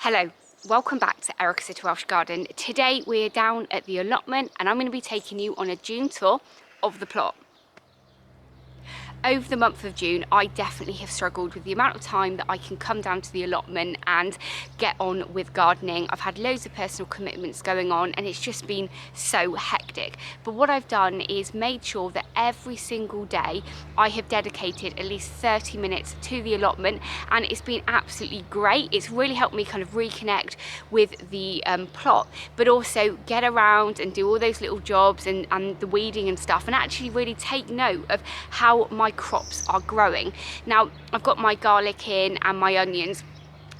Hello, welcome back to Erica's Little Welsh Garden. Today we're down at the allotment and I'm going to be taking you on a June tour of the plot. Over the month of June, I definitely have struggled with the amount of time that I can come down to the allotment and get on with gardening. I've had loads of personal commitments going on and it's just been so hectic. But what I've done is made sure that every single day I have dedicated at least 30 minutes to the allotment, and it's been absolutely great. It's really helped me kind of reconnect with the plot, but also get around and do all those little jobs and the weeding and stuff, and actually really take note of how my crops are growing. Now I've got my garlic in and my onions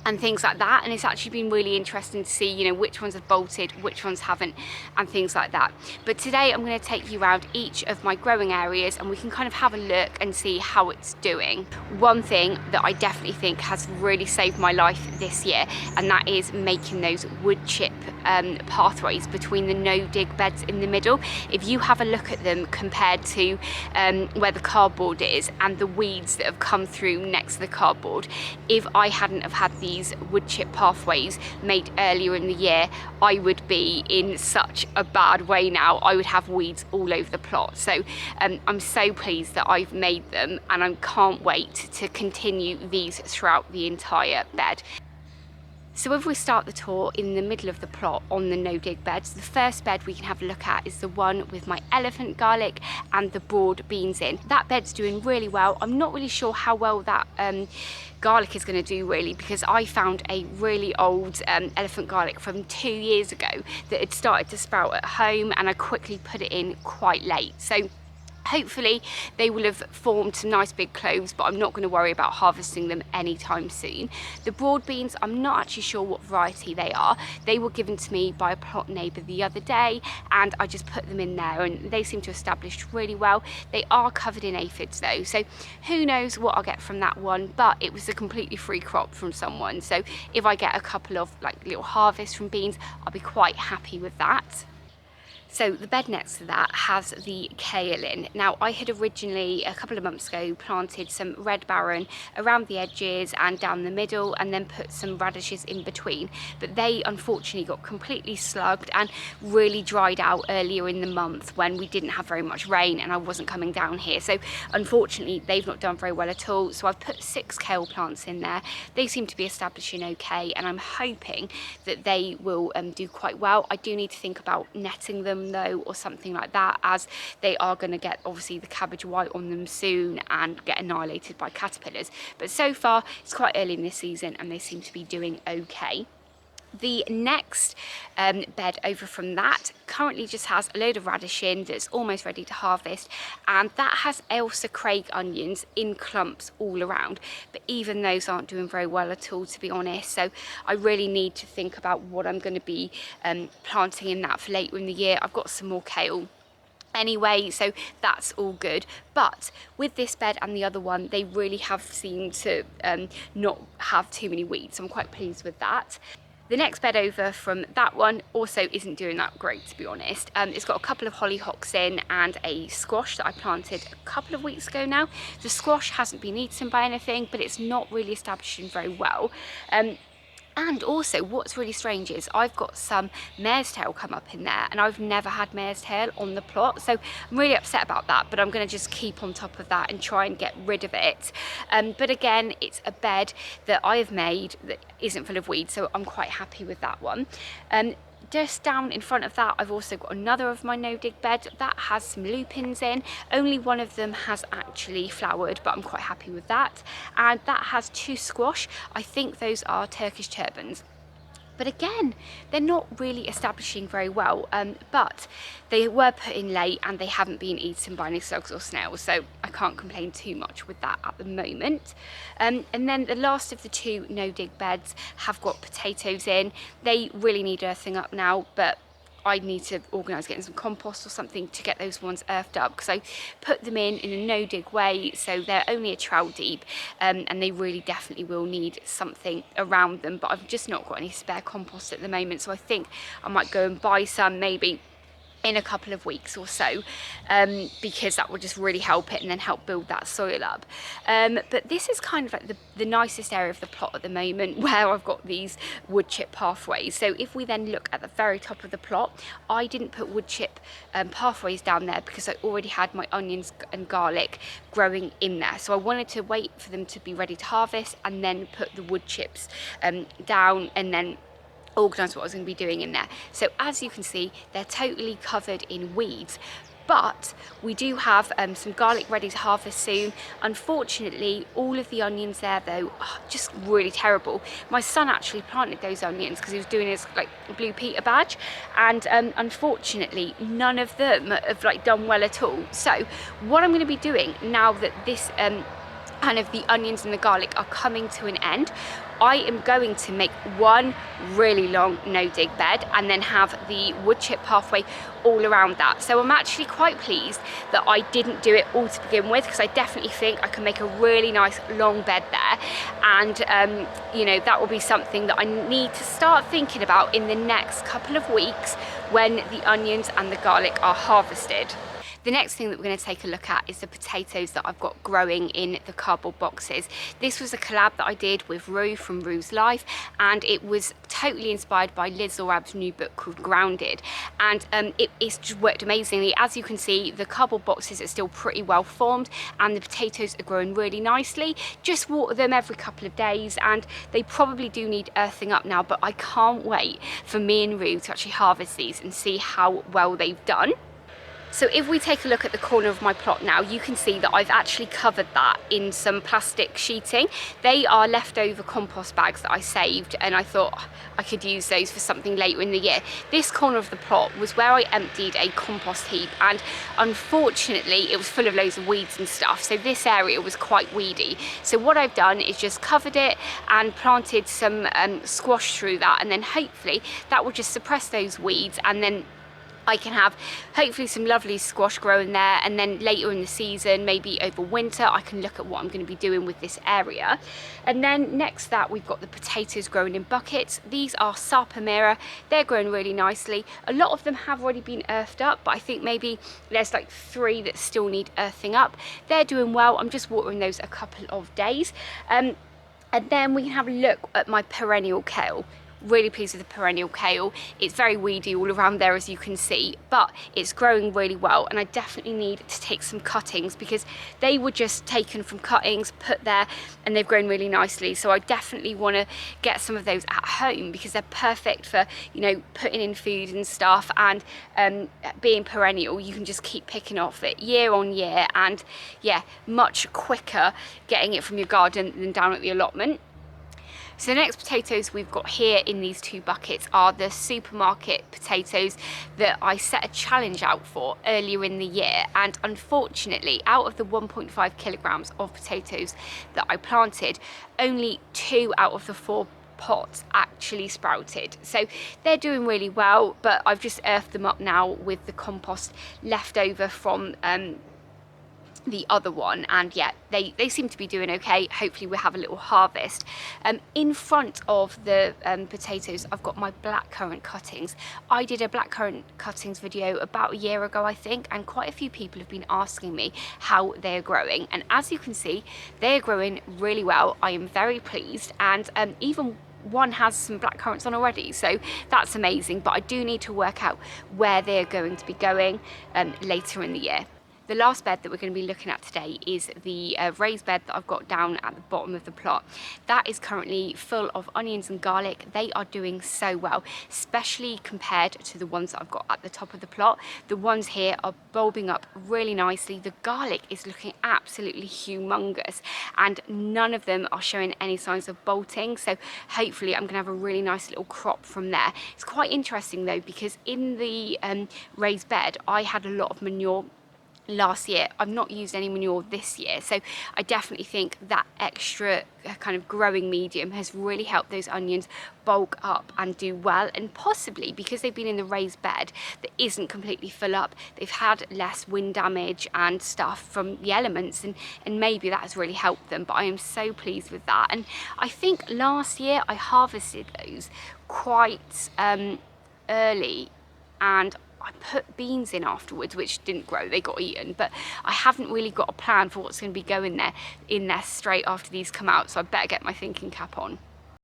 and things like that, and it's actually been really interesting to see, you know, which ones have bolted, which ones haven't, and things like that. But today I'm going to take you around each of my growing areas and we can kind of have a look and see how it's doing. One thing that I definitely think has really saved my life this year, and that is making those wood chip pathways between the no dig beds in the middle. If you have a look at them compared to where the cardboard is and the weeds that have come through next to the cardboard, if I hadn't have had these wood chip pathways made earlier in the year, I would be in such a bad way now. I would have weeds all over the plot. So I'm so pleased that I've made them, and I can't wait to continue these throughout the entire bed. So if we start the tour in the middle of the plot on the no-dig beds, the first bed we can have a look at is the one with my elephant garlic and the broad beans in. That bed's doing really well. I'm not really sure how well that garlic is going to do really, because I found a really old elephant garlic from 2 years ago that had started to sprout at home, and I quickly put it in quite late. So hopefully they will have formed some nice big cloves, but I'm not going to worry about harvesting them anytime soon. The broad beans, I'm not actually sure what variety they are. They were given to me by a plot neighbour the other day, and I just put them in there and they seem to have established really well. They are covered in aphids though, so who knows what I'll get from that one, but it was a completely free crop from someone. So if I get a couple of like little harvests from beans, I'll be quite happy with that. So the bed next to that has the kale in. Now I had originally a couple of months ago planted some red baron around the edges and down the middle, and then put some radishes in between, but they unfortunately got completely slugged and really dried out earlier in the month when we didn't have very much rain and I wasn't coming down here. So unfortunately they've not done very well at all. So I've put 6 kale plants in there. They seem to be establishing okay, and I'm hoping that they will do quite well. I do need to think about netting them though, or something like that, as they are going to get obviously the cabbage white on them soon and get annihilated by caterpillars. But so far it's quite early in this season and they seem to be doing okay. The next bed over from that currently just has a load of radish in that's almost ready to harvest, and that has Ailsa Craig onions in clumps all around, but even those aren't doing very well at all, to be honest. So I really need to think about what I'm going to be planting in that for later in the year. I've got some more kale anyway, so that's all good. But with this bed and the other one, they really have seemed to not have too many weeds, so I'm quite pleased with that. The next bed over from that one also isn't doing that great, to be honest. It's got a couple of hollyhocks in and a squash that I planted a couple of weeks ago now. The squash hasn't been eaten by anything, but it's not really establishing very well. And also what's really strange is I've got some mare's tail come up in there, and I've never had mare's tail on the plot, so I'm really upset about that, but I'm going to just keep on top of that and try and get rid of it. But again, it's a bed that I have made that isn't full of weeds, so I'm quite happy with that one. Just down in front of that, I've also got another of my no-dig bed that has some lupins in. Only one of them has actually flowered, but I'm quite happy with that. And that has 2 squash. I think those are Turkish turbans. But again, they're not really establishing very well, but they were put in late and they haven't been eaten by any slugs or snails, so I can't complain too much with that at the moment. And then the last of the 2 no-dig beds have got potatoes in. They really need earthing up now, but I need to organise getting some compost or something to get those ones earthed up, because I put them in a no-dig way, so they're only a trowel deep, and they really definitely will need something around them, but I've just not got any spare compost at the moment, so I think I might go and buy some maybe in a couple of weeks or so, because that will just really help it and then help build that soil up. But this is kind of like the nicest area of the plot at the moment, where I've got these wood chip pathways. So if we then look at the very top of the plot, I didn't put wood chip pathways down there because I already had my onions and garlic growing in there. So I wanted to wait for them to be ready to harvest and then put the wood chips down, and then organise what I was going to be doing in there. So as you can see, they're totally covered in weeds, but we do have some garlic ready to harvest soon. Unfortunately, all of the onions there though are just really terrible. My son actually planted those onions because he was doing his like Blue Peter badge, and unfortunately none of them have like done well at all. So what I'm going to be doing now that this kind of the onions and the garlic are coming to an end, I am going to make one really long no-dig bed and then have the wood chip pathway all around that. So I'm actually quite pleased that I didn't do it all to begin with, because I definitely think I can make a really nice long bed there, and you know, that will be something that I need to start thinking about in the next couple of weeks when the onions and the garlic are harvested. The next thing that we're going to take a look at is the potatoes that I've got growing in the cardboard boxes. This was a collab that I did with Rue from Rue's Life, and it was totally inspired by Liz Zorab's new book called Grounded, and it's just worked amazingly. As you can see, the cardboard boxes are still pretty well formed and the potatoes are growing really nicely. Just water them every couple of days, and they probably do need earthing up now, but I can't wait for me and Rue to actually harvest these and see how well they've done. So if we take a look at the corner of my plot now, you can see that I've actually covered that in some plastic sheeting. They are leftover compost bags that I saved, and I thought I could use those for something later in the year. This corner of the plot was where I emptied a compost heap, and unfortunately it was full of loads of weeds and stuff, so this area was quite weedy. So what I've done is just covered it and planted some squash through that, and then hopefully that will just suppress those weeds, and then I can have hopefully some lovely squash growing there, and then later in the season, maybe over winter, I can look at what I'm going to be doing with this area. And then next to that, we've got the potatoes growing in buckets. These are Sapa Mare. They're growing really nicely. A lot of them have already been earthed up, but I think maybe there's like 3 that still need earthing up. They're doing well. I'm just watering those a couple of days. And then we can have a look at my perennial kale. Really pleased with the perennial kale. It's very weedy all around there, as you can see, but it's growing really well, and I definitely need to take some cuttings because they were just taken from cuttings, put there, and they've grown really nicely. So I definitely want to get some of those at home because they're perfect for, you know, putting in food and stuff, and being perennial, you can just keep picking off it year on year, and yeah, much quicker getting it from your garden than down at the allotment. So the next potatoes we've got here in these 2 buckets are the supermarket potatoes that I set a challenge out for earlier in the year, and unfortunately out of the 1.5 kilograms of potatoes that I planted, only 2 out of the 4 pots actually sprouted. So they're doing really well, but I've just earthed them up now with the compost left over from the other one, and yeah, they seem to be doing okay. Hopefully we'll have a little harvest. In front of the potatoes, I've got my blackcurrant cuttings. I did a blackcurrant cuttings video about a year ago, I think, and quite a few people have been asking me how they're growing, and as you can see, they're growing really well. I am very pleased, and even one has some blackcurrants on already, so that's amazing, but I do need to work out where they're going to be going later in the year. The last bed that we're going to be looking at today is the raised bed that I've got down at the bottom of the plot. That is currently full of onions and garlic. They are doing so well, especially compared to the ones that I've got at the top of the plot. The ones here are bulbing up really nicely. The garlic is looking absolutely humongous, and none of them are showing any signs of bolting, so hopefully I'm going to have a really nice little crop from there. It's quite interesting though, because in the raised bed I had a lot of manure last year. I've not used any manure this year, so I definitely think that extra kind of growing medium has really helped those onions bulk up and do well, and possibly because they've been in the raised bed that isn't completely full up, they've had less wind damage and stuff from the elements, and maybe that has really helped them. But I am so pleased with that, and I think last year I harvested those quite early, and I put beans in afterwards, which didn't grow, they got eaten, but I haven't really got a plan for what's going to be going there in there straight after these come out, so I better get my thinking cap on.